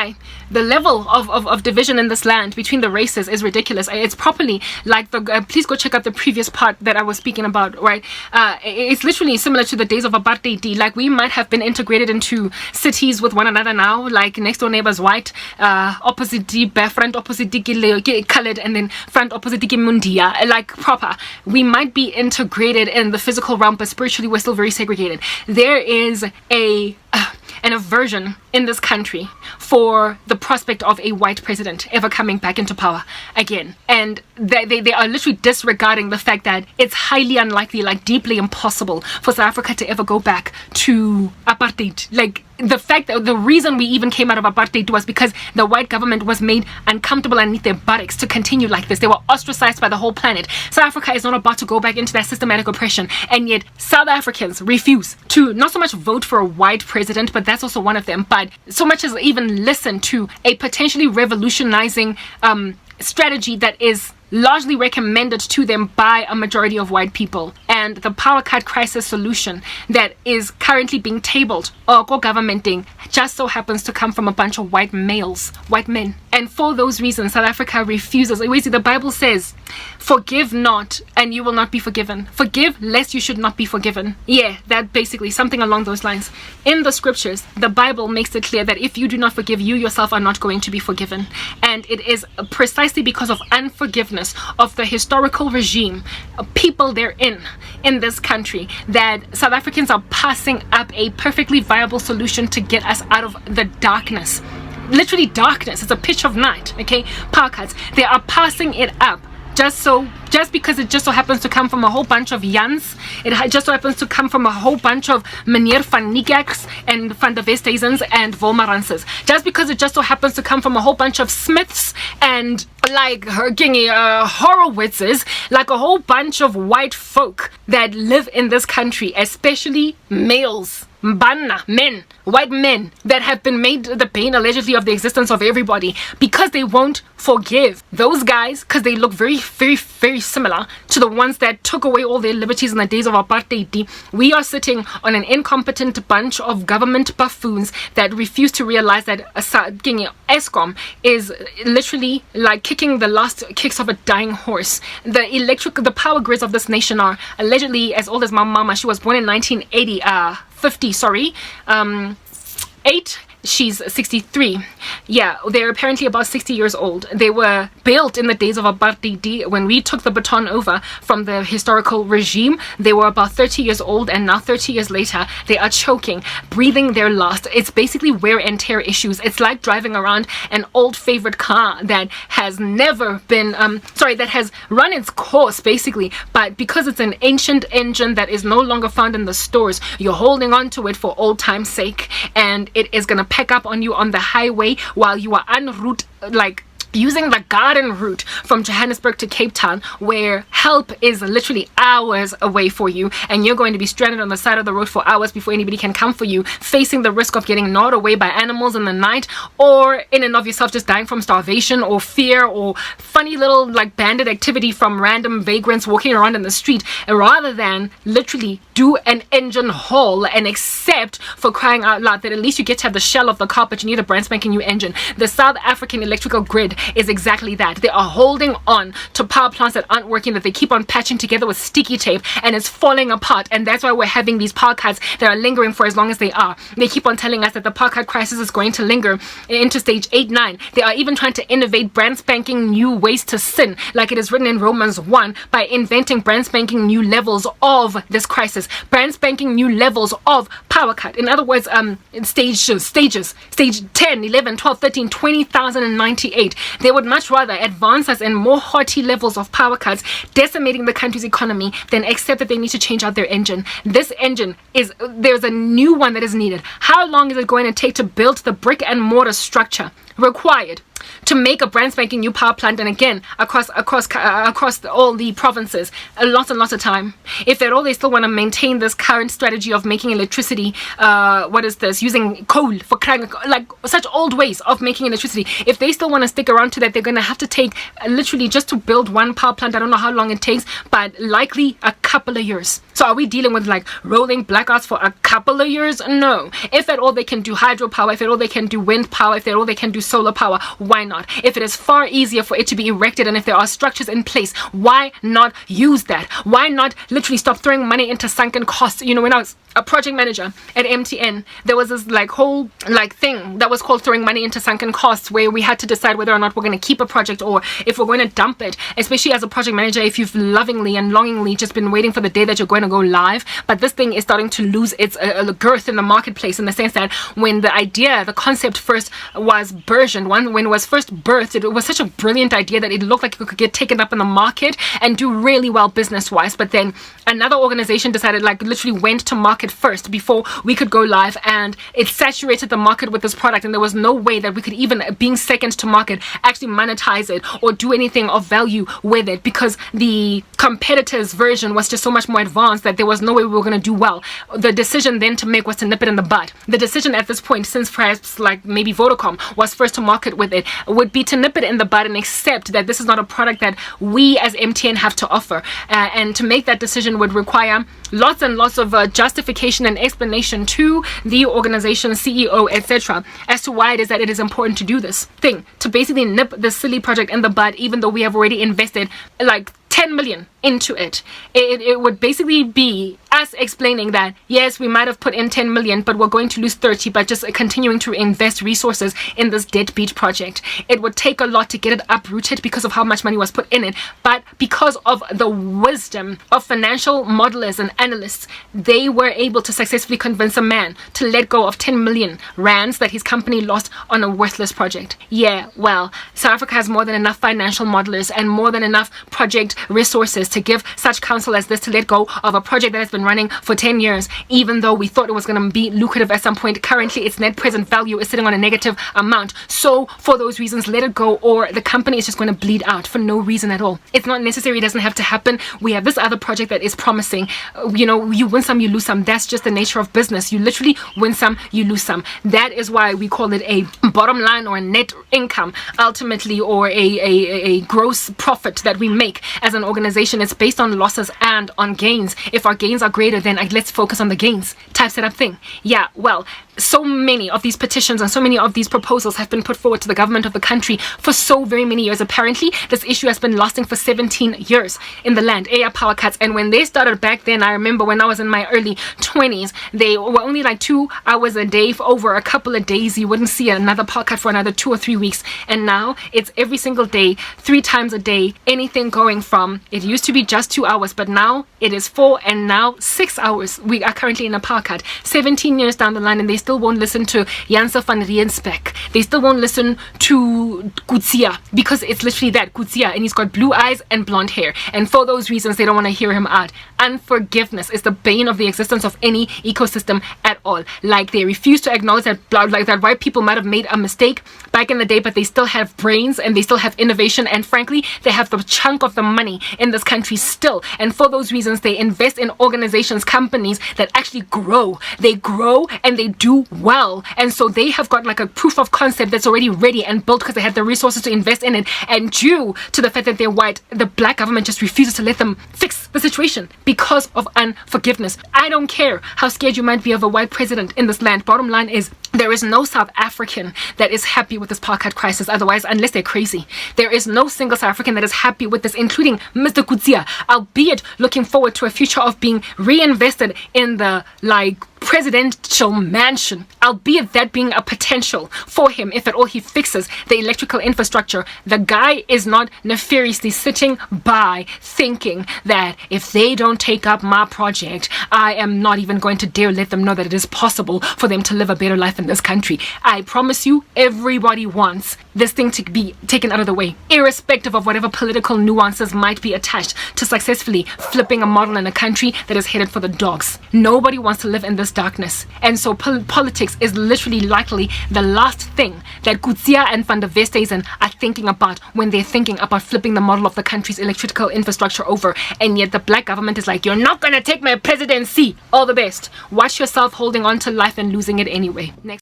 lie. The level of division in this land between the races is ridiculous. It's properly like please go check out the previous part that I was speaking about, right? It's literally similar to the days of apartheid. Like, we might have been integrated into cities with one another now, like next door neighbors white, opposite front opposite colored, and then front opposite mundia, like proper. We might be integrated in the physical realm, but spiritually we're still very segregated. There is an aversion in this country for the prospect of a white president ever coming back into power again, and they are literally disregarding the fact that it's highly unlikely, like deeply impossible, for South Africa to ever go back to apartheid. Like, the fact that the reason we even came out of apartheid was because the white government was made uncomfortable underneath their buttocks to continue like this. They were ostracized by the whole planet. South Africa is not about to go back into that systematic oppression, and yet South Africans refuse to not so much vote for a white president, but that's also one of them, but so much as even listen to a potentially revolutionizing strategy that is largely recommended to them by a majority of white people. And the power cut crisis solution that is currently being tabled or governmenting just so happens to come from a bunch of white males, white men. And for those reasons, South Africa refuses. The Bible says, forgive not and you will not be forgiven. Forgive lest you should not be forgiven. Yeah, that basically something along those lines. In the scriptures, the Bible makes it clear that if you do not forgive, you yourself are not going to be forgiven. And it is precisely because of unforgiveness of the historical regime, people therein in this country, that South Africans are passing up a perfectly viable solution to get us out of the darkness. Literally darkness. It's a pitch of night. Okay, power cuts. They are passing it up just because it just so happens to come from a whole bunch of Jans. It just so happens to come from a whole bunch of Meneer van Niekerks and Van der Westhuizens and Wolmaranses. Just because it just so happens to come from a whole bunch of Smiths and like Horowitzes, like a whole bunch of white folk that live in this country, especially males. Mbana, men, white men that have been made the bane allegedly of the existence of everybody because they won't forgive those guys, because they look very, very, very similar to the ones that took away all their liberties in the days of apartheid. We are sitting on an incompetent bunch of government buffoons that refuse to realize that Eskom is literally like kicking the last kicks of a dying horse. The power grids of this nation are allegedly as old as my mama. She was born in 8. She's 63. Yeah, they're apparently about 60 years old. They were built in the days of apartheid. When we took the baton over from the historical regime, they were about 30 years old, and now 30 years later, they are choking, breathing their last. It's basically wear and tear issues. It's like driving around an old favorite car that has never been, that has run its course, basically, but because it's an ancient engine that is no longer found in the stores, you're holding on to it for old time's sake, and it is gonna pack up on you on the highway while you are en route, like using the garden route from Johannesburg to Cape Town, where help is literally hours away for you, and you're going to be stranded on the side of the road for hours before anybody can come for you, facing the risk of getting gnawed away by animals in the night, or in and of yourself just dying from starvation or fear or funny little like bandit activity from random vagrants walking around in the street, rather than literally do an engine haul and accept, for crying out loud, that at least you get to have the shell of the car, but you need a brand spanking new engine. The South African electrical grid is exactly that. They are holding on to power plants that aren't working, that they keep on patching together with sticky tape, and it's falling apart. And that's why we're having these power cuts that are lingering for as long as they are. They keep on telling us that the power cut crisis is going to linger into stage 8, 9. They are even trying to innovate brand spanking new ways to sin, like it is written in Romans 1, by inventing brand spanking new levels of this crisis, brand spanking new levels of power cut. In other words, stages, stage 10, 11, 12, 13, 20,098. They would much rather advance us in more haughty levels of power cuts, decimating the country's economy, than accept that they need to change out their engine. This engine there's a new one that is needed. How long is it going to take to build the brick and mortar structure required to make a brand spanking new power plant, and again across all the provinces? Lots and lots of time. If they still want to maintain this current strategy of making electricity, using coal for crying, like such old ways of making electricity, if they still want to stick around to that, they're going to have to take literally just to build one power plant, I don't know how long it takes, but likely a couple of years. So are we dealing with like rolling blackouts for a couple of years? No. If at all they can do hydropower, if at all they can do wind power, if at all they can do solar power, why not? If it is far easier for it to be erected and if there are structures in place, why not use that? Why not literally stop throwing money into sunken costs? You know, when I was a project manager at MTN, there was this like whole like thing that was called throwing money into sunken costs, where we had to decide whether or not we're going to keep a project or if we're going to dump it. Especially as a project manager, if you've lovingly and longingly just been waiting for the day that you're going to go live, but this thing is starting to lose its girth in the marketplace, in the sense that when the idea, the concept first was burgeoned, when it was first birthed, it was such a brilliant idea that it looked like it could get taken up in the market and do really well business wise. But then another organization decided, like literally went to market first before we could go live, and it saturated the market with this product, and there was no way that we could, even being second to market, actually monetize it or do anything of value with it, because the competitor's version was just so much more advanced that there was no way we were going to do well. The decision then to make was to nip it in the bud. The decision at this point, since perhaps like maybe Vodacom was first to market with it, would be to nip it in the bud and accept that this is not a product that we as MTN have to offer, and to make that decision would require lots and lots of justification and explanation to the organization, CEO, etc., as to why it is that it is important to do this thing, to basically nip this silly project in the bud, even though we have already invested like 10 million into it. It would basically be us explaining that yes, we might have put in 10 million, but we're going to lose 30, but just continuing to invest resources in this deadbeat project. It would take a lot to get it uprooted because of how much money was put in it, but because of the wisdom of financial modelers and analysts, they were able to successfully convince a man to let go of 10 million rands that his company lost on a worthless project. Yeah, well, South Africa has more than enough financial modelers and more than enough project resources to give such counsel as this to let go of a project that has been running for 10 years, even though we thought it was going to be lucrative at some point. Currently, its net present value is sitting on a negative amount. So for those reasons, let it go, or the company is just going to bleed out for no reason at all. It's not necessary. It doesn't have to happen. We have this other project that is promising. You know, you win some, you lose some. That's just the nature of business. You literally win some, you lose some. That is why we call it a bottom line or a net income, ultimately, or a gross profit that we make as an organization. It's based on losses and on gains. If our gains are greater, then let's focus on the gains type setup thing. Yeah, well, so many of these petitions and so many of these proposals have been put forward to the government of the country for so very many years. Apparently, this issue has been lasting for 17 years in the land, AI power cuts. And when they started back then, I remember when I was in my early 20s, they were only like 2 hours a day for over a couple of days. You wouldn't see another power cut for another 2 or 3 weeks. And now it's every single day, 3 times a day, anything going from, it used to be just 2 hours, but now it is 4 and now 6 hours. We are currently in a power cut 17 years down the line, and they still won't listen to Janse van Rieensbeck. They still won't listen to Kutsia, because it's literally that, Kutsia, and he's got blue eyes and blonde hair, and for those reasons they don't want to hear him out. Unforgiveness is the bane of the existence of any ecosystem at all. Like, they refuse to acknowledge that, like, that white people might have made a mistake back in the day, but they still have brains and they still have innovation, and frankly they have the chunk of the money in this country still, and for those reasons they invest in organizations, companies that actually grow. They grow and they do well, and so they have got like a proof of concept that's already ready and built because they had the resources to invest in it. And due to the fact that they're white, the black government just refuses to let them fix the situation because of unforgiveness. I don't care how scared you might be of a white president in this land. Bottom line is, there is no South African that is happy with this power cut crisis, otherwise, unless they're crazy. There is no single South African that is happy with this, including Mr. Kutsia, albeit looking forward to a future of being reinvested in the, like, presidential mansion, albeit that being a potential for him if at all he fixes the electrical infrastructure. The guy is not nefariously sitting by thinking that if they don't take up my project, I am not even going to dare let them know that it is possible for them to live a better life in this country. I promise you, everybody wants this thing to be taken out of the way, irrespective of whatever political nuances might be attached to successfully flipping a model in a country that is headed for the dogs. Nobody wants to live in this darkness, and so politics is literally likely the last thing that Kutsia and Van der Westhuizen are thinking about when they're thinking about flipping the model of the country's electrical infrastructure over. And yet the black government is like, you're not gonna take my presidency. All the best. Watch yourself holding on to life and losing it anyway. Next.